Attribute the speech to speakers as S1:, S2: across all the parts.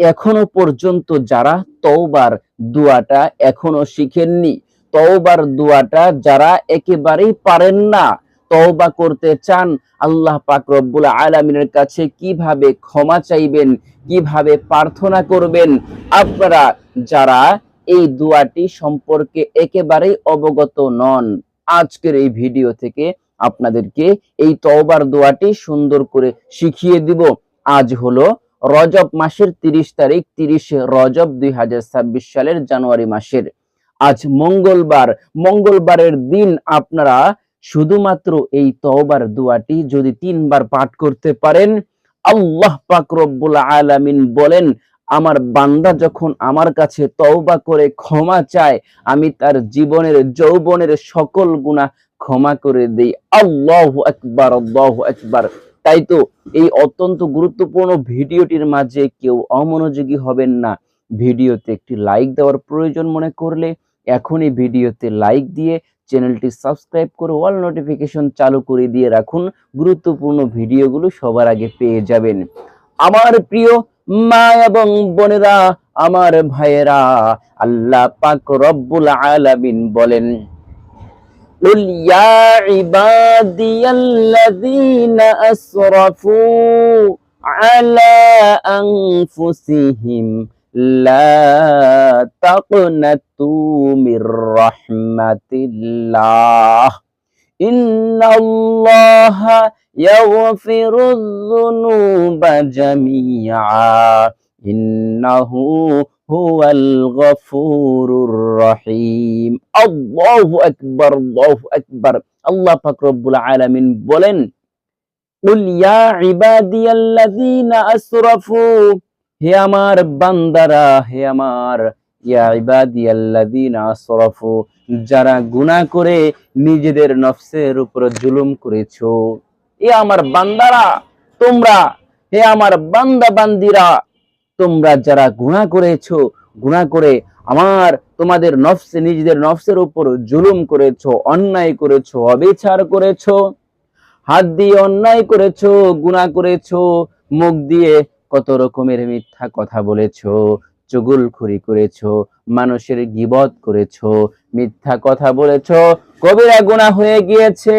S1: এখনো পর্যন্ত যারা তওবার দোয়াটা এখনো শিখেননি, তওবার দোয়াটা যারা একেবারেই পারেন না, তওবা করতে চান, আল্লাহ পাক রব্বুল আলামিনের কাছে কিভাবে ক্ষমা চাইবেন, কিভাবে প্রার্থনা করবেন, আপনারা যারা এই দোয়াটি সম্পর্কে একেবারেই অবগত নন, আজকের এই ভিডিও থেকে আপনাদেরকে এই তওবার দোয়াটি সুন্দর করে শিখিয়ে দিব। আজ হলো রজব মাসের 30 তারিখ, 30 রজব 2026 সালের জানুয়ারি মাসের আজ মঙ্গলবার। মঙ্গলবারের দিন আপনারা শুধুমাত্র এই তওবার দোয়াটি যদি 3 বার পাঠ করতে পারেন, আল্লাহ পাক রব্বুল আলামিন বলেন, আমার বান্দা যখন আমার কাছে তওবা করে ক্ষমা চায়, আমি তার জীবনের যৌবনের সকল গুনাহ ক্ষমা করে দেই। আল্লাহু আকবার, আল্লাহু আকবার। তাই তো এই অত্যন্ত গুরুত্বপূর্ণ ভিডিওটির মাঝে কেউ অমনোযোগী হবেন না। ভিডিওতে একটি লাইক দেওয়ার প্রয়োজন মনে করলে এখনই ভিডিওতে লাইক দিয়ে চ্যানেলটি সাবস্ক্রাইব করে অল নোটিফিকেশন চালু করে দিয়ে রাখুন। গুরুত্বপূর্ণ ভিডিওগুলো সবার আগে পেয়ে যাবেন। আমার প্রিয় মা এবং বোনেরা, আমার ভাইয়েরা, আল্লাহ পাক রব্বুল আলামিন বলেন, قل يا عبادي الذين أسرفوا على أنفسهم لا تقنطوا من رحمة الله إن الله يغفر الذنوب جميعا إنه হুয়াল গফুরুর রহিম। আল্লাহু আকবার, আল্লাহু আকবার। আল্লাহ পাক রব্বুল আলামিন বলেন, কুল ইয়া ইবাদিয়াল্লাযীনা আসরাফু, হে আমার বান্দারা, হে আমার ইয়া ইবাদিয়াল্লাযীনা আসরাফু, যারা গুনাহ করে নিজেদের নফসের উপর জুলুম করেছো, এ আমার বান্দারা, তোমরা, হে আমার বান্দা বান্দিরা, তোমরা যারা গুনাহ করেছো, গুনাহ করে তোমাদের নফসে, নিজেদের নফসের উপর জুলুম করেছো, অন্যায় করেছো, অবিচার করেছো, হাত দিয়ে অন্যায় করেছো, গুনাহ করেছো, মুখ দিয়ে কত রকমের মিথ্যা কথা বলেছো, চুগলখড়ি করেছো, মানুষের গীবত করেছো, মিথ্যা কথা বলেছো, কবিরা গুনাহ হয়ে গিয়েছে,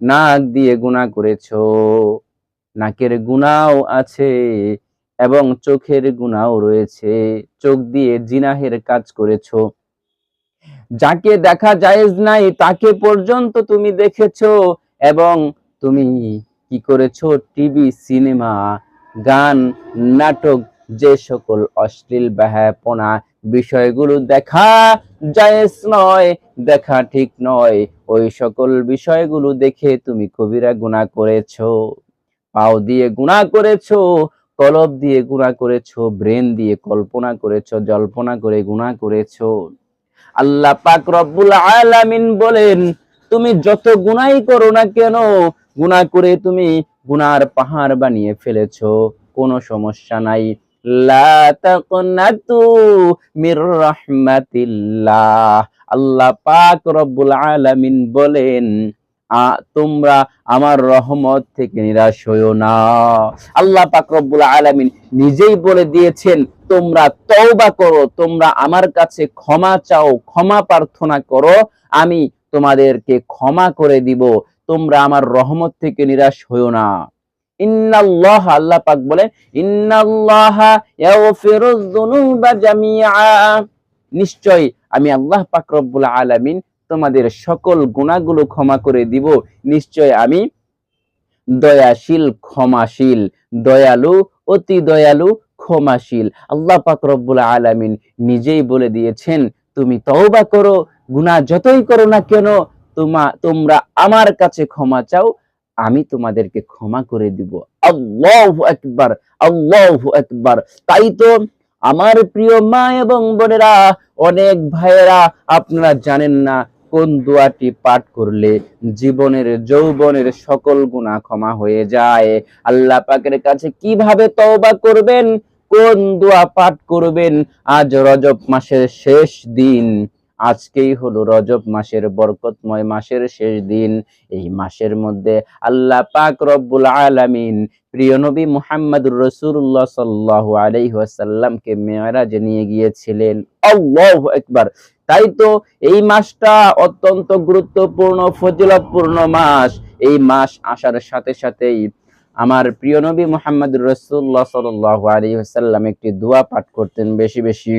S1: নাক দিয়ে গুনাহ করেছো, নাকের গুনাহও আছে এবং চোখের গুনাহও রয়েছে, চোখ দিয়ে জিনাহের কাজ করেছো, যাকে দেখা জায়েজ নাই তাকে পর্যন্ত তুমি দেখেছো, এবং তুমি কি করেছো, টিভি, সিনেমা, গান, নাটক, যে সকল অশ্লীল বেহায়াপনা বিষয়গুলো দেখা জায়েজ নয়, দেখা ঠিক নয়, ওই সকল বিষয়গুলো দেখে তুমি কবিরা গুনাহ করেছো। পাও দিয়ে গুনাহ করেছো, কলব দিয়ে গুনাহ করেছো, ব্রেন দিয়ে কল্পনা করেছো, জল্পনা করে গুনাহ করেছো। আল্লাহ পাক রব্বুল আলামিন বলেন, তুমি যত গুনাহই করো না কেন, গুনাহ করে তুমি গুনার পাহাড় বানিয়ে ফেলেছো, কোনো সমস্যা নাই। লা তাকনাতু মির রাহমাতিল্লাহ, আল্লাহ পাক রব্বুল আলামিন বলেন, তোমরা আমার রহমত থেকে নিরাশ হইও না। আল্লাহ পাক রব্বুল আলামিন নিজেই বলে দিয়েছেন, তোমরা তওবা করো, তোমরা আমার কাছে ক্ষমা চাও, ক্ষমা প্রার্থনা করো, আমি তোমাদেরকে ক্ষমা করে দিব, তোমরা আমার রহমত থেকে নিরাশ হইও না। ইন্নাল্লাহ, আল্লাহ পাক বলেন, ইন্নাল্লাহা ইয়াগফিরুয যুনুবা জামিআ, নিশ্চয় আমি আল্লাহ পাক রব্বুল আলামিন তোমাদের সকল গুনাহগুলো ক্ষমা করে দিব, নিশ্চয় আমি দয়াশীল, ক্ষমাশীল, দয়ালু, অতি দয়ালু, ক্ষমাশীল। আল্লাহ পাক রব্বুল আলামিন নিজেই বলে দিয়েছেন, তুমি তওবা করো, গুনাহ যতই করো না কেন, তোমরা আমার কাছে ক্ষমা চাও, আমি তোমাদেরকে ক্ষমা করে দিব। আল্লাহু আকবার, আল্লাহু আকবার। তাই তো আমার প্রিয় মা এবং বোনেরা, অনেক ভাইয়েরা আপনারা জানেন না কোন দোয়াটি পাঠ করলে জীবনের যৌবনের সকল গুনাহ ক্ষমা হয়ে যায়। আল্লাহ পাকের কাছে কিভাবে তওবা করবেন, কোন দোয়া পাঠ করবেন, আজ রজব মাসের শেষ দিন, আজকেই হলো রজব মাসের বরকতময় মাসের শেষ দিন। এই মাসের মধ্যে আল্লাহ পাক রব্বুল আলামিন প্রিয় নবী মুহাম্মদুর রাসূলুল্লাহ সাল্লাল্লাহু আলাইহি ওয়াসাল্লামকে মেরাজে নিয়ে গিয়েছিলেন। আল্লাহু আকবার। তাই তো এই মাসটা অত্যন্ত গুরুত্বপূর্ণ ফজিলতপূর্ণ মাস। এই মাস আসার সাথে সাথেই আমার প্রিয় নবী মুহাম্মদুর রাসূলুল্লাহ সাল্লাল্লাহু আলাইহি ওয়াসাল্লাম একটি দোয়া পাঠ করতেন বেশি বেশি।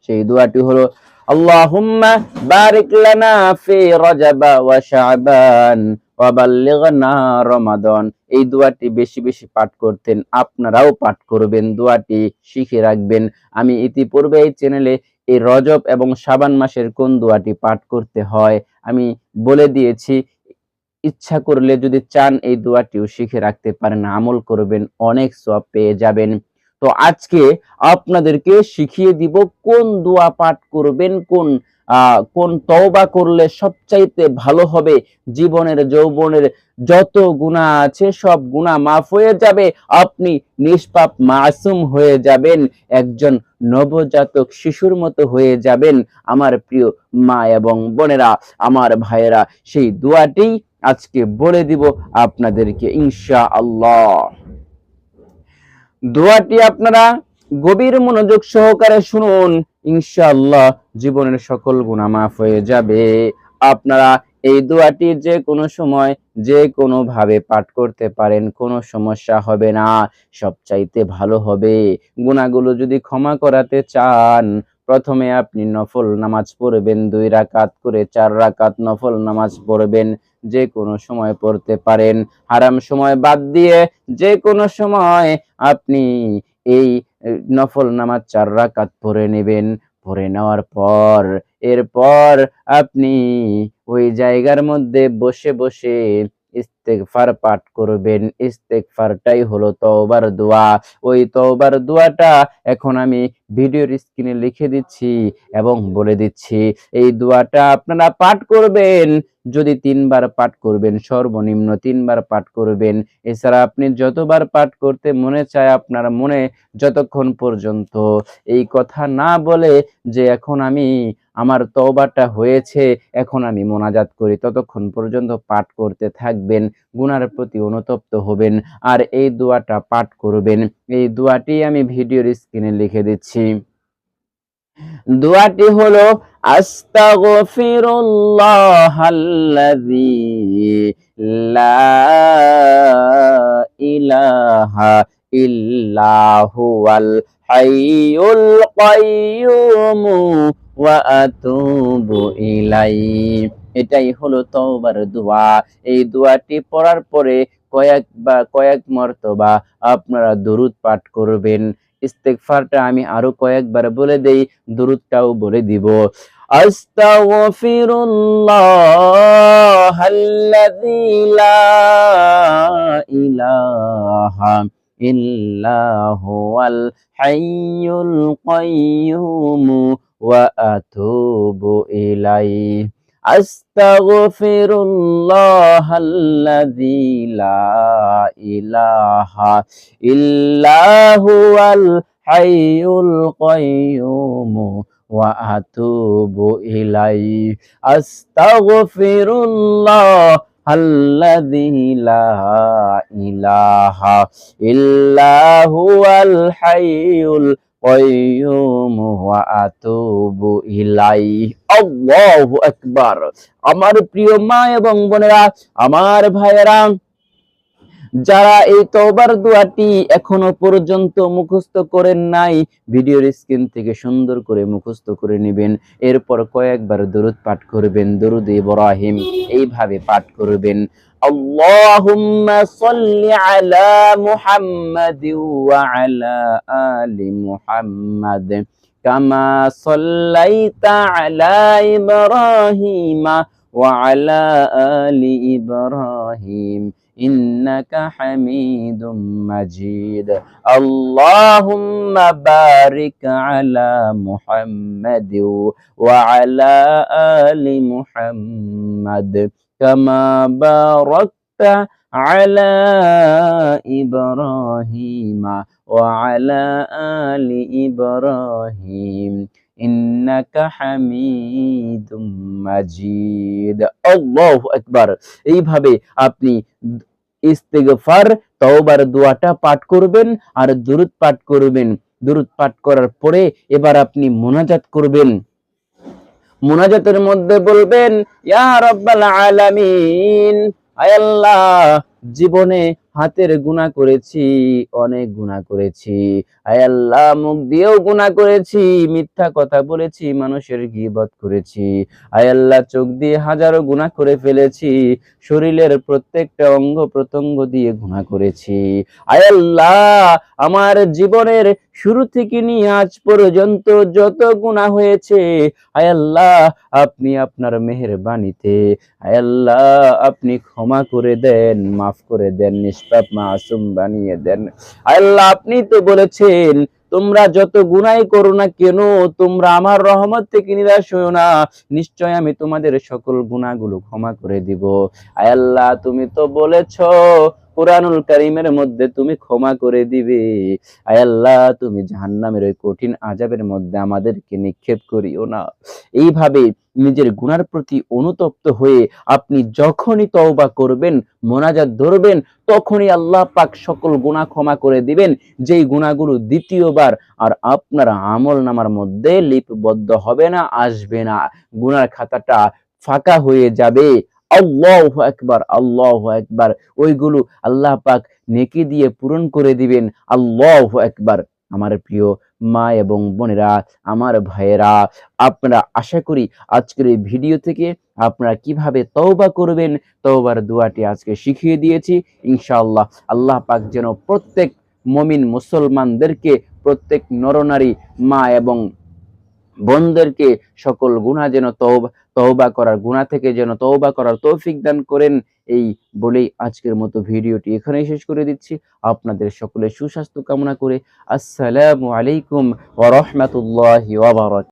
S1: সেই দোয়াটি হলো আল্লাহুম্মা বারিক লানা ফি রজব ওয়া শাবান ওয়া বাল্লিগনা রমাদান। এই দোয়াটি বেশি বেশি পাঠ করতেন। আপনারাও পাঠ করবেন, দোয়াটি শিখে রাখবেন। আমি ইতিপূর্বে এই চ্যানেলে এই রজব এবং শাবান মাসের কোন দোয়াটি পাঠ করতে হয় আমি বলে দিয়েছি। ইচ্ছা করলে যদি চান এই দোয়াটিও শিখে রাখতে পারেন, আমল করবেন, অনেক সওয়াব পেয়ে যাবেন। তো আজকে আপনাদেরকে শিখিয়ে দিব কোন দোয়া পাঠ করবেন, কোন তওবা করলে সবচাইতে ভালো হবে। জীবনের যৌবনের যত গুনাহ আছে সব গুনাহ মাফ হয়ে যাবে। আপনি নিষ্পাপ মাসুম হয়ে যাবেন, একজন নবজাতক শিশুর মতো হয়ে যাবেন। আমার প্রিয় মা এবং বোনেরা, আমার ভাইয়েরা, সেই দোয়াটি আজকে বলে দিব আপনাদেরকে ইনশাআল্লাহ। দোয়াটি আপনারা গভীর মনোযোগ সহকারে শুনুন, ইনশাআল্লাহ জীবনের সকল গুনাহ মাফ হয়ে যাবে। আপনারা এই দোয়াটি যে কোনো সময় যে কোনো ভাবে পাঠ করতে পারেন, কোনো সমস্যা হবে না, সবচাইতে ভালো হবে। গুনাহগুলো যদি ক্ষমা করাতে চান, প্রথমে আপনি নফল নামাজ পড়বেন 2 রাকাত করে, 4 রাকাত নফল নামাজ পড়বেন। যে কোনো সময় পড়তে পারেন, হারাম সময় বাদ দিয়ে যে কোনো সময় আপনি এই নফল নামাজ 4 রাকাত পড়ে নেবেন। পড়ে নেওয়ার পর এরপর আপনি ওই জায়গার মধ্যে বসে বসে ইস্তেগফার পাঠ করবেন। ইস্তেগফারটাই হলো তওবার দোয়া। ওই তওবার দোয়াটা এখন আমি ভিডিওর স্ক্রিনে লিখে দিচ্ছি এবং বলে দিচ্ছি। এই দোয়াটা আপনারা পাঠ করবেন। যদি 3 বার পাঠ করবেন, সর্বনিম্ন 3 বার পাঠ করবেন। এছাড়া আপনি যতবার পাঠ করতে মনে চায় আপনার মনে, যতক্ষণ পর্যন্ত এই কথা না বলে যে এখন আমার তওবাটা হয়েছে, এখন আমি মোনাজাত করি, ততক্ষণ পর্যন্ত পাঠ করতে থাকবেন। গুনার প্রতি অনুতপ্ত হবেন আর এই দোয়াটা পাঠ করবেন। এই দোয়াটি আমি ভিডিওর স্ক্রিনে লিখে দিচ্ছি। দোয়াটি হলো আস্তাগফিরুল্লাহাল্লাযী লা ইলাহা ইল্লা হুয়াল হাইয়ুল কাইয়্যুম ওয়া আতুবু ইলাইহি। এটাই হলো তওবার দোয়া। এই দোয়াটি পড়ার পরে কয়েক মর্তবা আপনারা দরুদ পাঠ করবেন। ইস্তেগফারটা আমি আরো কয়েকবার বলে দেই, দরুদটাও বলে দিব। আস্তাগফিরুল্লাহাল্লাযী লা ইলাহা ইল্লা হুয়াল হাইয়ুল কাইয়্যুম ওয়া আতুবু ইলাইহি। আস্তাগফিরুল্লাহাল্লাযী লা ইলাহা ইল্লা হুয়াল হাইয়ুল কাইয়্যুম ওয়া আতুবু ইলাইহি। আস্তাগফিরুল্লাহাল্লাযী লা ইলাহা ইল্লা হুয়াল হাইয়ুল কাইয়্যুম ওয়া আতুবু ইলাইহি। আল্লাহু আকবার। আমার প্রিয় মা এবং বোনেরা, আমার ভাইয়েরা, যারা এই তওবার দোয়াটি এখনো পর্যন্ত মুখস্থ করেন নাই, ভিডিওর স্ক্রিন থেকে সুন্দর করে মুখস্থ করে নেবেন। এরপর কয়েকবার দরুদ পাঠ করবেন, দরুদ ইব্রাহিম এইভাবে পাঠ করবেন। আল্লাহুম্মা সাল্লি আলা মুহাম্মাদি ওয়া আলা আলি মুহাম্মাদ কামা সাল্লাইতা আলা ইব্রাহিমা ওয়া আলা আলি ইব্রাহিম ইন্নাকা হামিদুম মাজিদ। আল্লাহুম্মা বারিক আলা মুহাম্মাদ ওয়া আলা আলি মুহাম্মাদ কামা বারাকতা আলা ইব্রাহিম ওয়া আলা আলি ইব্রাহিম ইন্নাকা হামিদুম মাজিদ। আল্লাহু আকবার। এইভাবে আপনি ইস্তিগফার তওবার দোয়াটা পাঠ করবেন আর দুরূদ পাঠ করবেন। দুরূদ পাঠ করার পরে এবার আপনি মুনাজাত করবেন। মুনাজাতের মধ্যে বলবেন, ইয়া রাব্বাল আলামিন, আয় আল্লাহ, জীবনে হাতের গুনাহ করেছি, অনেক গুনাহ করেছি। আয় আল্লাহ, মুখ দিয়েও গুনাহ করেছি, মিথ্যা কথা বলেছি, মানুষের গীবত করেছি। আয় আল্লাহ, চোখ দিয়ে হাজারো গুনাহ করে ফেলেছি, শরীরের প্রত্যেকটা অঙ্গ প্রত্যঙ্গ দিয়ে গুনাহ করেছি। আয় আল্লাহ, আমার জীবনের শুরু থেকে নিয়ে আজ পর্যন্ত যত গুনাহ হয়েছে, আয় আল্লাহ, আপনি আপনার মেহেরবানিতে, আয় আল্লাহ, আপনি ক্ষমা করে দেন, মাফ করে দেন, নিষ্পাপ মাসুম বানিয়ে দেন। আয় আল্লাহ, আপনি তো বলেছেন, তোমরা যত গুনাহই করো না কেন, তোমরা আমার রহমত থেকে নিরাশ হইও না, নিশ্চয় আমি তোমাদের সকল গুনাহগুলো ক্ষমা করে দিব। আয় আল্লাহ, তুমি তো বলেছো কুরআনুল কারীমের মধ্যে তুমি ক্ষমা করে দিবে। আয় আল্লাহ, তুমি জাহান্নামের ওই কঠিন আযাবের মধ্যে আমাদেরকে নিক্ষেপ করিও না। এইভাবে নিজের গুনার প্রতি অনুতপ্ত হয়ে আপনি যখনই তওবা করবেন, মোনাজাত ধরবেন, তখনই আল্লাহ পাক সকল গুনাহ ক্ষমা করে দিবেন, যেই গুনাহগুলো দ্বিতীয়বার আর আপনার আমলনামার মধ্যে লিপিবদ্ধ হবে না, আসবে না। গুনার খাতাটা ফাঁকা হয়ে যাবে। আল্লাহু আকবার, আল্লাহু আকবার। ওইগুলো আল্লাহ পাক নেকি দিয়ে পূরণ করে দিবেন। আল্লাহু আকবার। আমার প্রিয় মা এবং বোনেরা, আমার ভাইয়েরা, আপনারা আশা করি আজকের এই ভিডিও থেকে আপনারা কিভাবে তওবা করবেন, তওবার দোয়াটি আজকে শিখিয়ে দিয়েছি। ইনশাআল্লাহ আল্লাহ পাক যেন প্রত্যেক মুমিন মুসলমানদেরকে, প্রত্যেক নরনারী মা এবং বোনদেরকে সকল গুনাহ যেন তওবা করার, গুনাহ থেকে যেন তওবা করার তৌফিক দান করেন। এই বলেই আজকের মতো ভিডিওটি এখানেই শেষ করে দিচ্ছি। আপনাদের সকলের সুস্বাস্থ্য কামনা করে আসসালামু আলাইকুম ওয়া রাহমাতুল্লাহি ওয়া বারাকাতুহু।